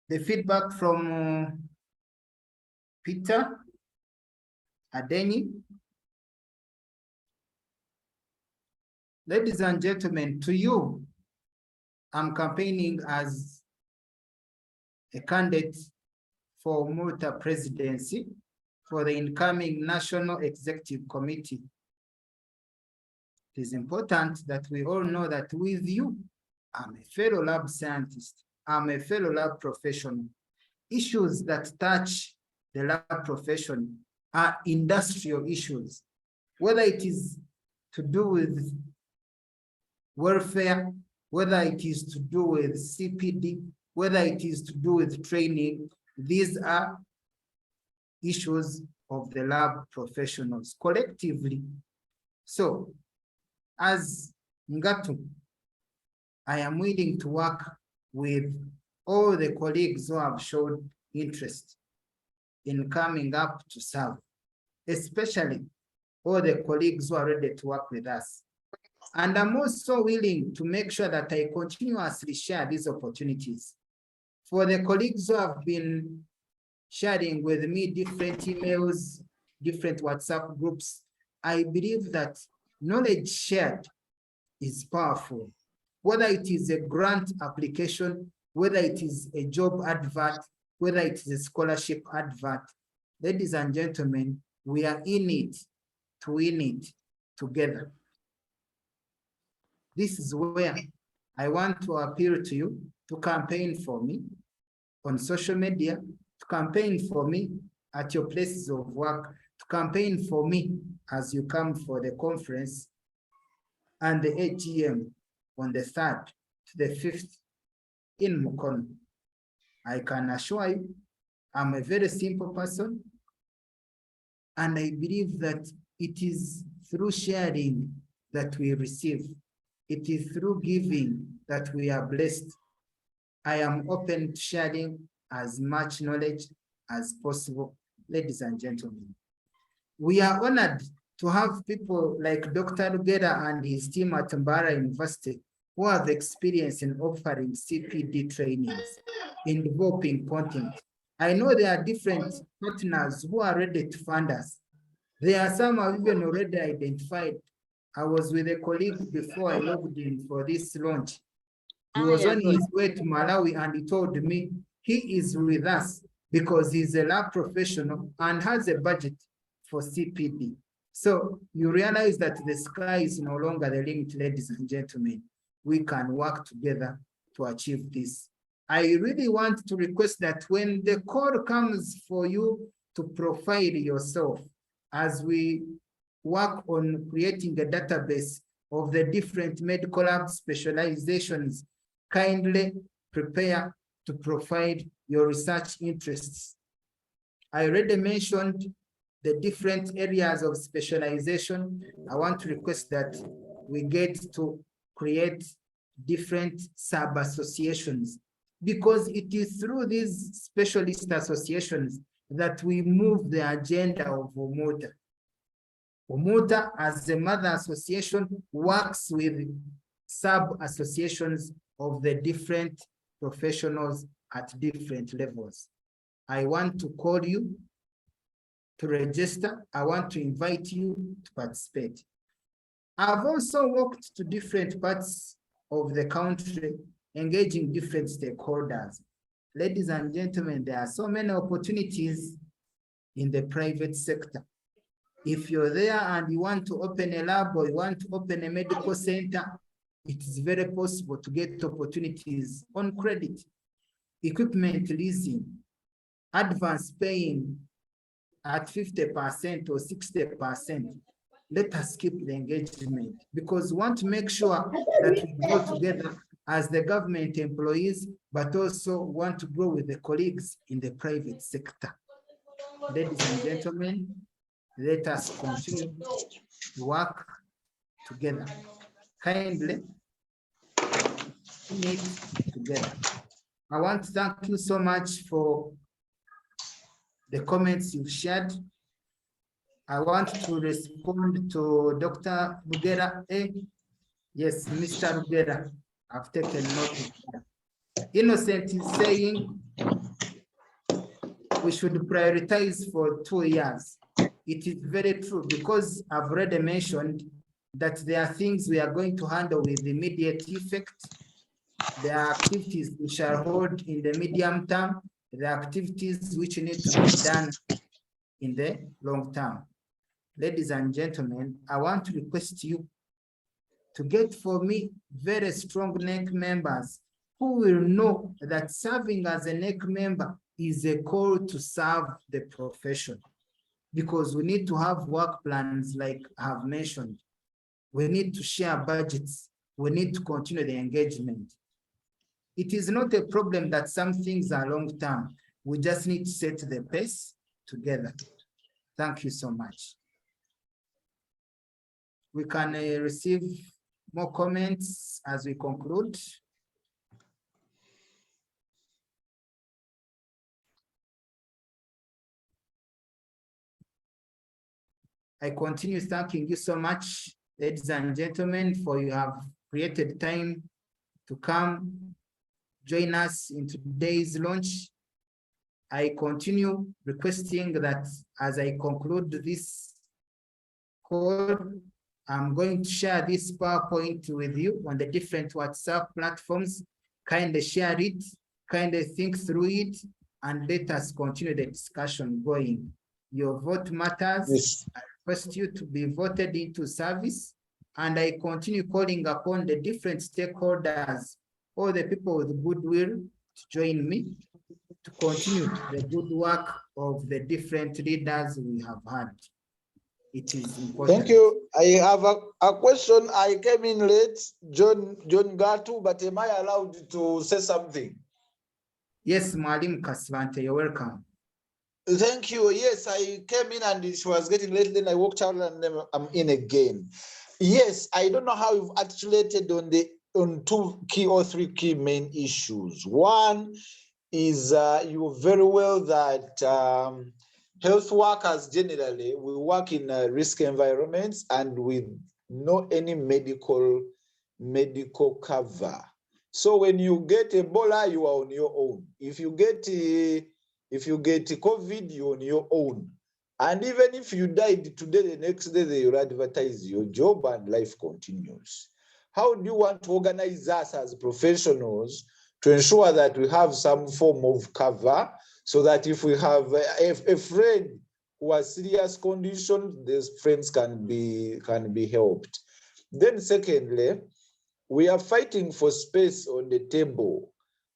the feedback from Peter Adeni. Ladies and gentlemen, to you, I'm campaigning as a candidate for UMLTA presidency for the incoming National Executive Committee. It is important that we all know that with you, I'm a fellow lab scientist, I'm a fellow lab professional. Issues that touch the lab profession are industrial issues, whether it is to do with welfare, whether it is to do with CPD, whether it is to do with training. These are issues of the lab professionals collectively. So, as Ngattu, I am willing to work with all the colleagues who have shown interest in coming up to serve, especially all the colleagues who are ready to work with us. And I'm also willing to make sure that I continuously share these opportunities. For the colleagues who have been sharing with me different emails, different WhatsApp groups, I believe that knowledge shared is powerful. Whether it is a grant application, whether it is a job advert, whether it is a scholarship advert, ladies and gentlemen, we are in it to win it together. This is where I want to appeal to you to campaign for me on social media, to campaign for me at your places of work, to campaign for me as you come for the conference and the AGM on the 3rd to the 5th in Mukono. I can assure you, I'm a very simple person, and I believe that it is through sharing that we receive. It is through giving that we are blessed. I am open to sharing as much knowledge as possible, ladies and gentlemen. We are honored to have people like Dr. Lugera and his team at Mbarara University who have experience in offering CPD trainings, in developing content. I know there are different partners who are ready to fund us. There are some I've even already identified. I was with a colleague before I logged in for this launch. He was on his way to Malawi and he told me he is with us because he's a lab professional and has a budget for CPD. So you realize that the sky is no longer the limit, ladies and gentlemen. We can work together to achieve this. I really want to request that when the call comes for you to profile yourself, as we work on creating a database of the different medical lab specializations, kindly prepare to profile your research interests. I already mentioned the different areas of specialization. I want to request that we get to create different sub-associations, because it is through these specialist associations that we move the agenda of UMLTA. UMLTA, as a mother association, works with sub-associations of the different professionals at different levels. I want to call you to register. I want to invite you to participate. I've also walked to different parts of the country, engaging different stakeholders. Ladies and gentlemen, there are so many opportunities in the private sector. If you're there and you want to open a lab or you want to open a medical center, it is very possible to get opportunities on credit, equipment leasing, advance paying at 50% or 60%. Let us keep the engagement because we want to make sure that we grow together as the government employees, but also want to grow with the colleagues in the private sector. Ladies and gentlemen, let us continue to work together. Kindly meet together. I want to thank you so much for the comments you've shared. I want to respond to Dr. Rugera. Yes, Mr. Rugera, I've taken note of that. Innocent is saying we should prioritize for 2 years. It is very true because I've already mentioned that there are things we are going to handle with immediate effect. There are activities we shall hold in the medium term. There are activities which need to be done in the long term. Ladies and gentlemen, I want to request you to get for me very strong NEC members who will know that serving as a NEC member is a call to serve the profession, because we need to have work plans like I have mentioned. We need to share budgets. We need to continue the engagement. It is not a problem that some things are long-term. We just need to set the pace together. Thank you so much. We can receive more comments as we conclude. I continue thanking you so much, ladies and gentlemen, for you have created time to come join us in today's launch. I continue requesting that as I conclude this call, I'm going to share this PowerPoint with you on the different WhatsApp platforms. Kindly share it, kindly think through it, and let us continue the discussion going. Your vote matters. Yes. I request you to be voted into service, and I continue calling upon the different stakeholders, all the people with goodwill to join me to continue the good work of the different leaders we have had. It is important. Thank you. I have a question. I came in late, John Ngattu, but am I allowed to say something? Yes, Mwalim Kasvante, you're welcome. Thank you. Yes, I came in and it was getting late, then I walked out and then I'm in again. Yes, I don't know how you've articulated on 2 key or 3 key main issues. One is you know very well that health workers generally, we work in risk environments and with no any medical cover. So when you get Ebola, you are on your own. If you get COVID, you're on your own. And even if you died today, the next day they will advertise your job and life continues. How do you want to organize us as professionals to ensure that we have some form of cover, so that if we have a friend who has serious conditions, these friends can be helped? Then secondly, we are fighting for space on the table.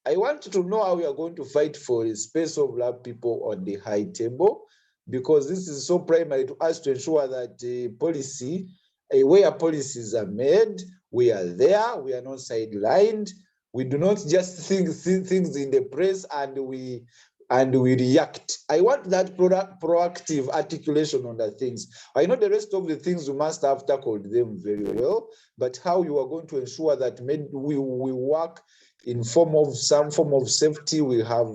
I want to know how we are going to fight for a space of lab people on the high table, because this is so primary to us to ensure that the policy, where policies are made, we are there, we are not sidelined. We do not just think things in the press and we react. I want that proactive articulation on the things. I know the rest of the things we must have tackled them very well, but how you are going to ensure that we work in some form of safety, we have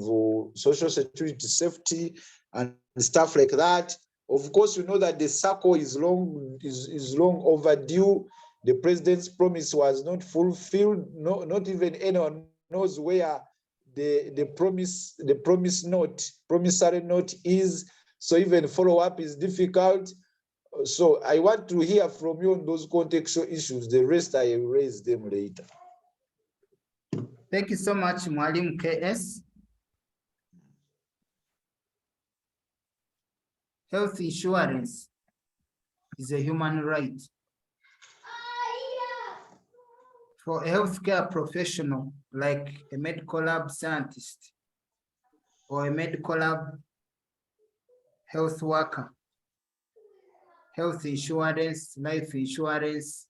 social security safety and stuff like that. Of course, you know that the circle is long overdue. The president's promise was not fulfilled. No, not even anyone knows where the promissory note is. So even follow-up is difficult. So I want to hear from you on those contextual issues. The rest I will raise them later. Thank you so much, Mwalim KS. health insurance is a human right. For a healthcare professional, like a medical lab scientist or a medical lab health worker, health insurance, life insurance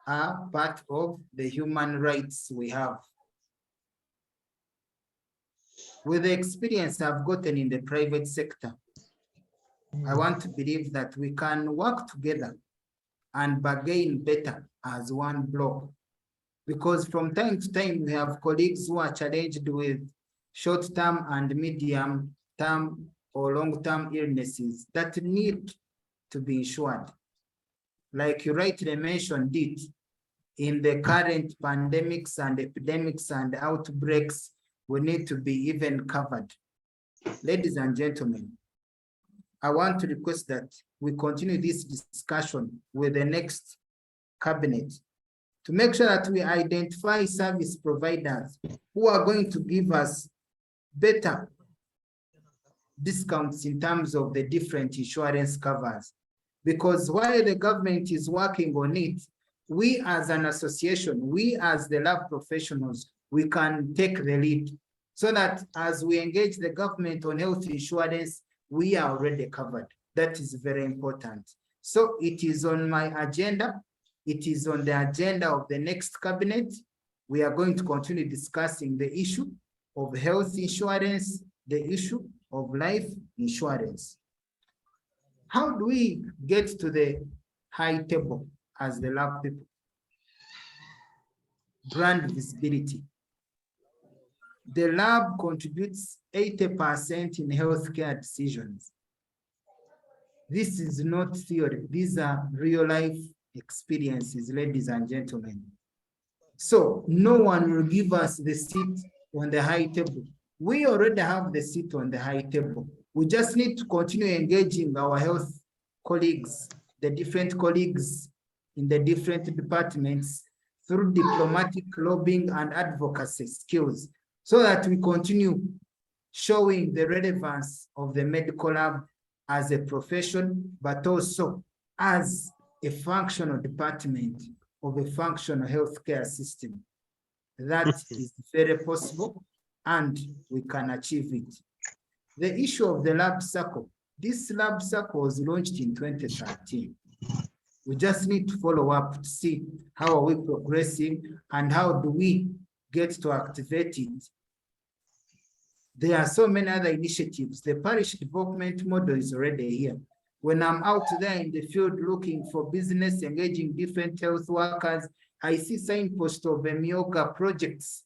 are part of the human rights we have. With the experience I've gotten in the private sector, I want to believe that we can work together and bargain better as one block. Because from time to time, we have colleagues who are challenged with short-term and medium-term or long-term illnesses that need to be insured. Like you rightly mentioned it, in the current pandemics and epidemics and outbreaks, we need to be even covered. Ladies and gentlemen, I want to request that we continue this discussion with the next cabinet to make sure that we identify service providers who are going to give us better discounts in terms of the different insurance covers. Because while the government is working on it, we as an association, we as the lab professionals, we can take the lead so that as we engage the government on health insurance, we are already covered. That is very important. So it is on my agenda. It is on the agenda of the next cabinet. We are going to continue discussing the issue of health insurance, the issue of life insurance. How do we get to the high table as the lab people? Brand visibility. The lab contributes 80% in healthcare decisions. This is not theory. These are real life experiences, ladies and gentlemen. So no one will give us the seat on the high table. We already have the seat on the high table. We just need to continue engaging our health colleagues, the different colleagues in the different departments through diplomatic lobbying and advocacy skills so that we continue showing the relevance of the medical lab as a profession, but also as a functional department of a functional healthcare system. That is very possible and we can achieve it. The issue of the lab circle, this lab circle was launched in 2013. We just need to follow up to see how are we progressing and how do we get to activate it. There are so many other initiatives. The parish development model is already here. When I'm out there in the field looking for business, engaging different health workers, I see signposts of Emioga projects.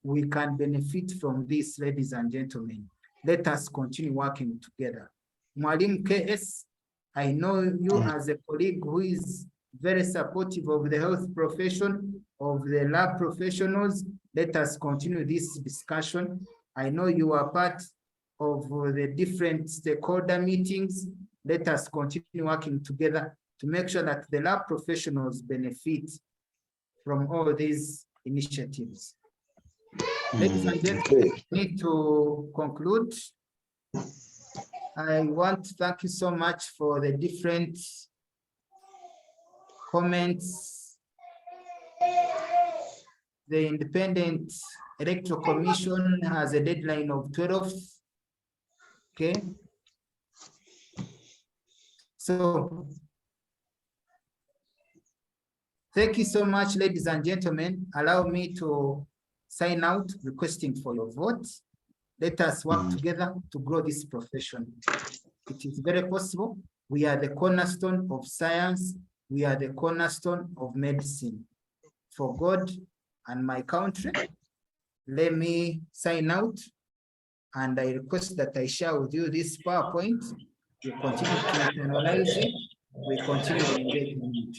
We can benefit from this, ladies and gentlemen. Let us continue working together. Mwalim KS, I know you as a colleague who is very supportive of the health profession, of the lab professionals. Let us continue this discussion. I know you are part of the different stakeholder meetings. Let us continue working together to make sure that the lab professionals benefit from all these initiatives. Ladies and gentlemen, we need to conclude. I want to thank you so much for the different comments. The Independent Electoral Commission has a deadline of 12th. Okay. So, thank you so much, ladies and gentlemen. Allow me to sign out requesting for your vote. Let us work together to grow this profession. It is very possible. We are the cornerstone of science. We are the cornerstone of medicine. For God and my country, let me sign out. And I request that I share with you this PowerPoint. We continue to internalize it. We continue to engage in it.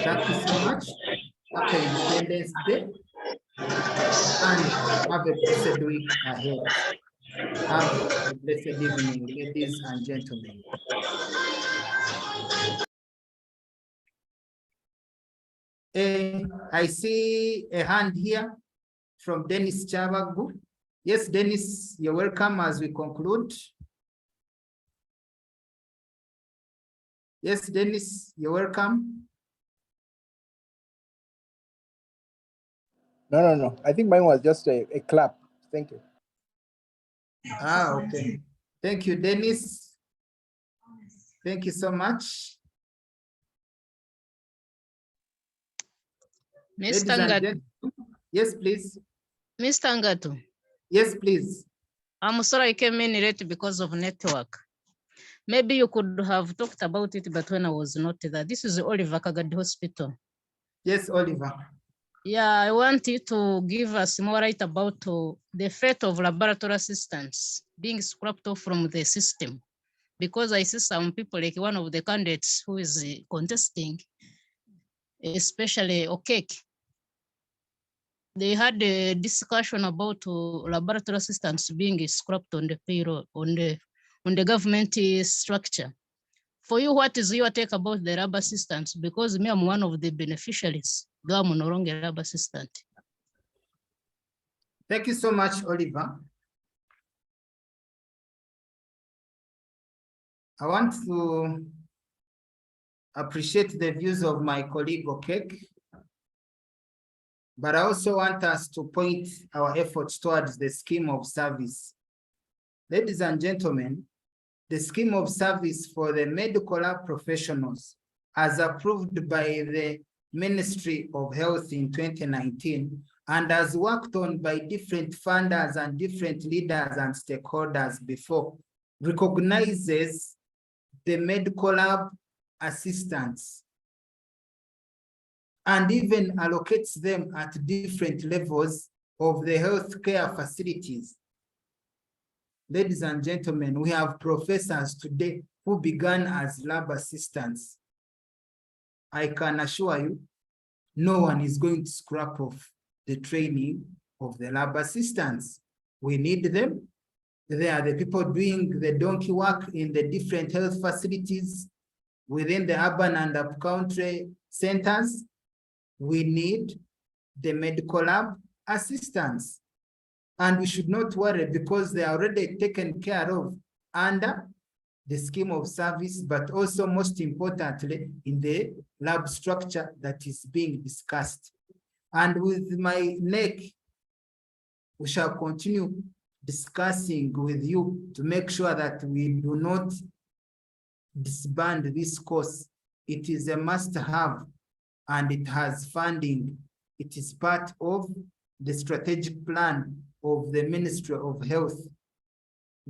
Thank you so much. Happy Independence Day. And have a blessed week ahead. Have a blessed evening, ladies and gentlemen. I see a hand here from Dennis Chavagu. Yes, Dennis, you're welcome as we conclude. Yes, Dennis, you're welcome. No. I think mine was just a clap. Thank you. Ah, okay. Thank you, Dennis. Thank you so much. Ladies Mr. and Ngattu, gentlemen, yes, please. Mr. Ngattu, Yes, please. I'm sorry I came in late because of network. Maybe you could have talked about it, but when I was not there. This is Oliver Kagadi Hospital. Yes, Oliver. Yeah, I want you to give us more light about the fate of laboratory assistants being scrapped off from the system. Because I see some people, like one of the candidates who is contesting, especially Okek, they had a discussion about laboratory assistants being scrapped on the payroll, on the government structure. For you, what is your take about the lab assistants? Because me, I'm one of the beneficiaries, though I'm no longer a lab assistant. Thank you so much, Oliver. I want to appreciate the views of my colleague Okek, but I also want us to point our efforts towards the scheme of service. Ladies and gentlemen, the scheme of service for the medical lab professionals, as approved by the Ministry of Health in 2019, and as worked on by different funders and different leaders and stakeholders before, recognizes the medical lab assistants and even allocates them at different levels of the healthcare facilities. Ladies and gentlemen, we have professors today who began as lab assistants. I can assure you, no one is going to scrap off the training of the lab assistants. We need them. They are the people doing the donkey work in the different health facilities within the urban and upcountry centers. We need the medical lab assistants. And we should not worry because they are already taken care of under the scheme of service, but also most importantly in the lab structure that is being discussed. And with my neck, we shall continue discussing with you to make sure that we do not disband this course. It is a must-have and it has funding. It is part of the strategic plan of the Ministry of Health.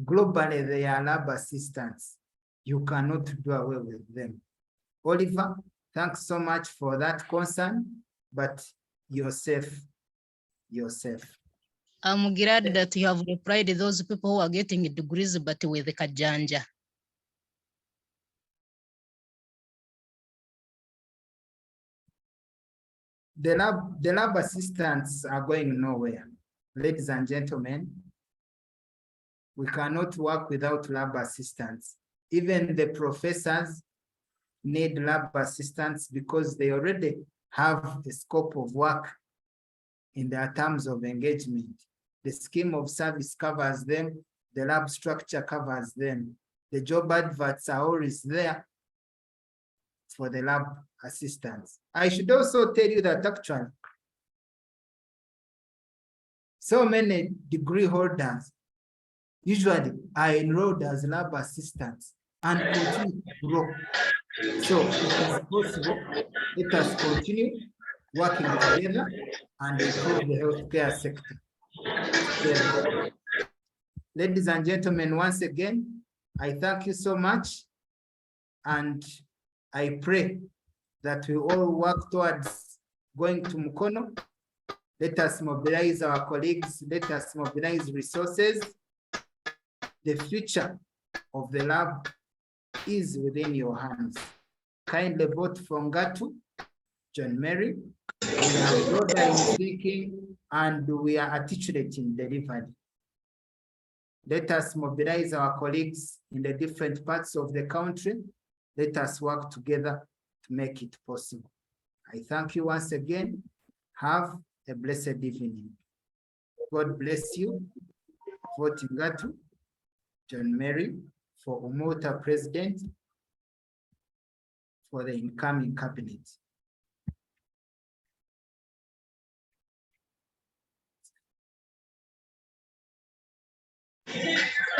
Globally, they are lab assistants. You cannot do away with them. Oliver, thanks so much for that concern, but you're safe. You're safe. I'm glad that you have replied to those people who are getting degrees, but with the kajanja. The lab assistants are going nowhere. Ladies and gentlemen, we cannot work without lab assistants. Even the professors need lab assistants because they already have a scope of work in their terms of engagement. The scheme of service covers them, the lab structure covers them. The job adverts are always there for the lab assistants. I should also tell you that actually, so many degree holders usually are enrolled as lab assistants and continue to grow. So it is possible, let us continue working together and improve the healthcare sector together. Ladies and gentlemen, once again, I thank you so much. And I pray that we all work towards going to Mukono. Let us mobilize our colleagues. Let us mobilize resources. The future of the lab is within your hands. Kindly vote for Ngattu Johnnie. We are broader in thinking and we are articulate in delivery. Let us mobilize our colleagues in the different parts of the country. Let us work together to make it possible. I thank you once again. Have a blessed evening. God bless you. Vote Ngattu Johnnie for UMLTA president. for the incoming cabinet.